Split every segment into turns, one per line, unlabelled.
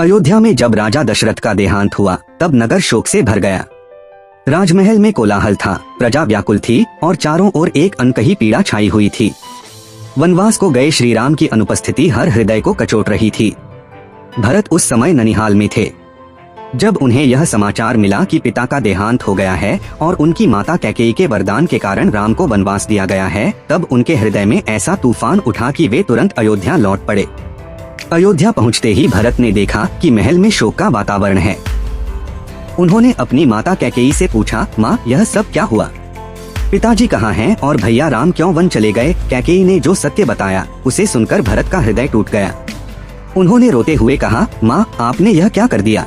अयोध्या में जब राजा दशरथ का देहांत हुआ तब नगर शोक से भर गया। राजमहल में कोलाहल था, प्रजा व्याकुल थी और चारों ओर एक अनकही पीड़ा छाई हुई थी। वनवास को गए श्री राम की अनुपस्थिति हर हृदय को कचोट रही थी। भरत उस समय ननिहाल में थे। जब उन्हें यह समाचार मिला कि पिता का देहांत हो गया है और उनकी माता कैकेयी के वरदान के कारण राम को वनवास दिया गया है, तब उनके हृदय में ऐसा तूफान उठा कि वे तुरंत अयोध्या लौट पड़े। अयोध्या पहुंचते ही भरत ने देखा कि महल में शोक का वातावरण है। उन्होंने अपनी माता कैकेयी से पूछा, माँ, यह सब क्या हुआ? पिताजी कहाँ हैं और भैया राम क्यों वन चले गए? कैकेयी ने जो सत्य बताया उसे सुनकर भरत का हृदय टूट गया। उन्होंने रोते हुए कहा, माँ, आपने यह क्या कर दिया?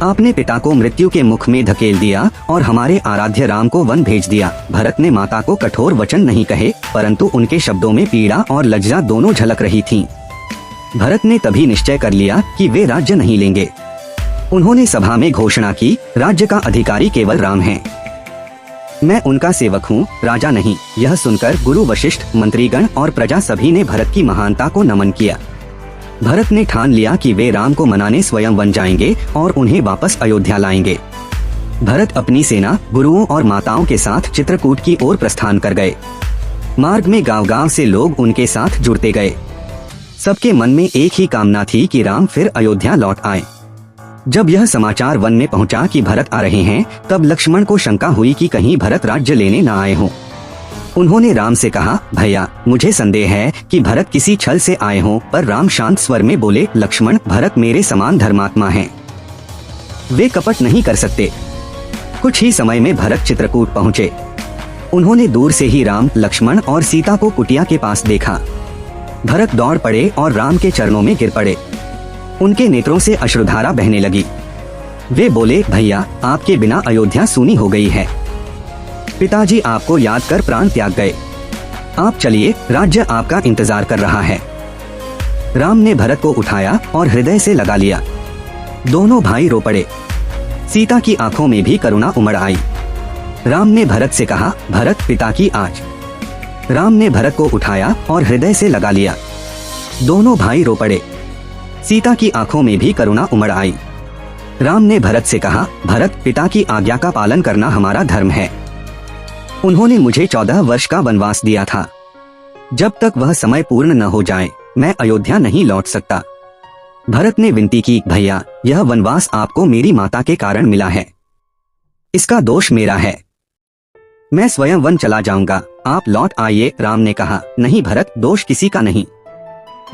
आपने पिता को मृत्यु के मुख में धकेल दिया और हमारे आराध्य राम को वन भेज दिया। भरत ने माता को कठोर वचन नहीं कहे, परंतु उनके शब्दों में पीड़ा और लज्जा दोनों झलक रही थीं। भरत ने तभी निश्चय कर लिया कि वे राज्य नहीं लेंगे। उन्होंने सभा में घोषणा की, राज्य का अधिकारी केवल राम है, मैं उनका सेवक हूँ, राजा नहीं। यह सुनकर गुरु वशिष्ठ, मंत्रीगण और प्रजा सभी ने भरत की महानता को नमन किया। भरत ने ठान लिया कि वे राम को मनाने स्वयं वन जाएंगे और उन्हें वापस अयोध्या लाएंगे। भरत अपनी सेना, गुरुओं और माताओं के साथ चित्रकूट की ओर प्रस्थान कर गए। मार्ग में गांव-गांव से लोग उनके साथ जुड़ते गए। सबके मन में एक ही कामना थी कि राम फिर अयोध्या लौट आए। जब यह समाचार वन में पहुंचा कि भरत आ रहे हैं, तब लक्ष्मण को शंका हुई कि कहीं भरत राज्य लेने न आए हों। उन्होंने राम से कहा, भैया, मुझे संदेह है कि भरत किसी छल से आए हों। पर राम शांत स्वर में बोले, लक्ष्मण, भरत मेरे समान धर्मात्मा हैं, वे कपट नहीं कर सकते। कुछ ही समय में भरत चित्रकूट पहुँचे। उन्होंने दूर से ही राम, लक्ष्मण और सीता को कुटिया के पास देखा। भरत दौड़ पड़े और राम के चरणों में गिर पड़े। उनके नेत्रों से अश्रुधारा बहने लगी। वे बोले, भैया, आपके बिना अयोध्या सूनी हो गई है। पिताजी आपको याद कर प्राण त्याग गए। आप चलिए, राज्य आपका इंतजार कर रहा है। राम ने भरत को उठाया और हृदय से लगा लिया। दोनों भाई रो पड़े। सीता की आंखों में भी करुणा उमड़ आई। राम ने भरत से कहा, भरत, पिता की आज। राम ने भरत को उठाया और हृदय से लगा लिया। दोनों भाई रो पड़े। सीता की आंखों में भी करुणा उमड़ आई। राम ने भरत से कहा, भरत, पिता की आज्ञा का पालन करना हमारा धर्म है। उन्होंने मुझे 14 वर्ष का वनवास दिया था। जब तक वह समय पूर्ण न हो जाए, मैं अयोध्या नहीं लौट सकता। भरत ने विनती की, भैया, यह वनवास आपको मेरी माता के कारण मिला है, इसका दोष मेरा है। मैं स्वयं वन चला जाऊंगा, आप लौट आइए। राम ने कहा, नहीं भरत, दोष किसी का नहीं,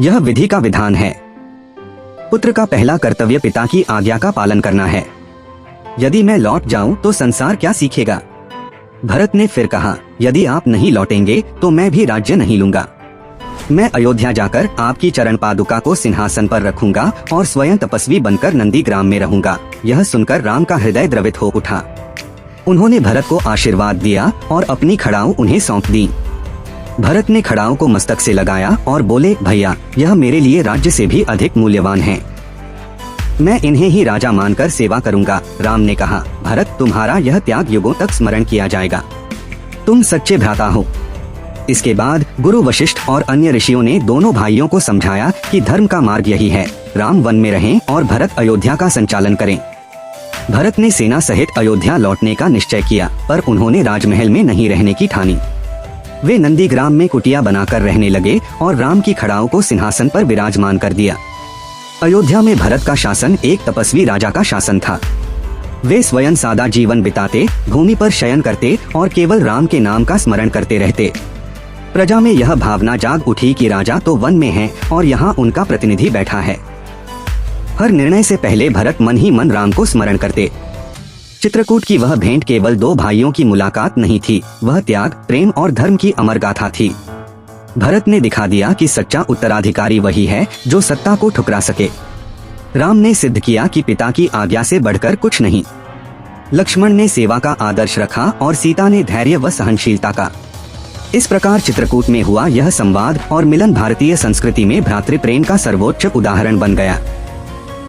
यह विधि का विधान है। पुत्र का पहला कर्तव्य पिता की आज्ञा का पालन करना है। यदि मैं लौट जाऊं तो संसार क्या सीखेगा? भरत ने फिर कहा, यदि आप नहीं लौटेंगे तो मैं भी राज्य नहीं लूंगा। मैं अयोध्या जाकर आपकी चरण पादुका को सिंहासन पर रखूंगा और स्वयं तपस्वी बनकर नंदीग्राम में रहूंगा। यह सुनकर राम का हृदय द्रवित हो उठा। उन्होंने भरत को आशीर्वाद दिया और अपनी खड़ाऊं उन्हें सौंप दी। भरत ने खड़ाओं को मस्तक से लगाया और बोले, भैया, यह मेरे लिए राज्य से भी अधिक मूल्यवान है, मैं इन्हें ही राजा मानकर सेवा करूंगा। राम ने कहा, भरत, तुम्हारा यह त्याग युगों तक स्मरण किया जाएगा, तुम सच्चे भ्राता हो। इसके बाद गुरु वशिष्ठ और अन्य ऋषियों ने दोनों भाइयों को समझाया कि धर्म का मार्ग यही है, राम वन में रहें और भरत अयोध्या का संचालन करें। भरत ने सेना सहित अयोध्या लौटने का निश्चय किया, पर उन्होंने राजमहल में नहीं रहने की ठानी। वे नंदीग्राम में कुटिया बनाकर रहने लगे और राम की खड़ाओं को सिंहासन पर विराजमान कर दिया। अयोध्या में भरत का शासन एक तपस्वी राजा का शासन था। वे स्वयं सादा जीवन बिताते, भूमि पर शयन करते और केवल राम के नाम का स्मरण करते रहते। प्रजा में यह भावना जाग उठी कि राजा तो वन में है और यहाँ उनका प्रतिनिधि बैठा है। हर निर्णय से पहले भरत मन ही मन राम को स्मरण करते। चित्रकूट की वह भेंट केवल दो भाइयों की मुलाकात नहीं थी, वह त्याग, प्रेम और धर्म की अमर गाथा थी। भरत ने दिखा दिया कि सच्चा उत्तराधिकारी वही है जो सत्ता को ठुकरा सके। राम ने सिद्ध किया कि पिता की आज्ञा से बढ़कर कुछ नहीं। लक्ष्मण ने सेवा का आदर्श रखा और सीता ने धैर्य व सहनशीलता का। इस प्रकार चित्रकूट में हुआ यह संवाद और मिलन भारतीय संस्कृति में भ्रातृप्रेम का सर्वोच्च उदाहरण बन गया।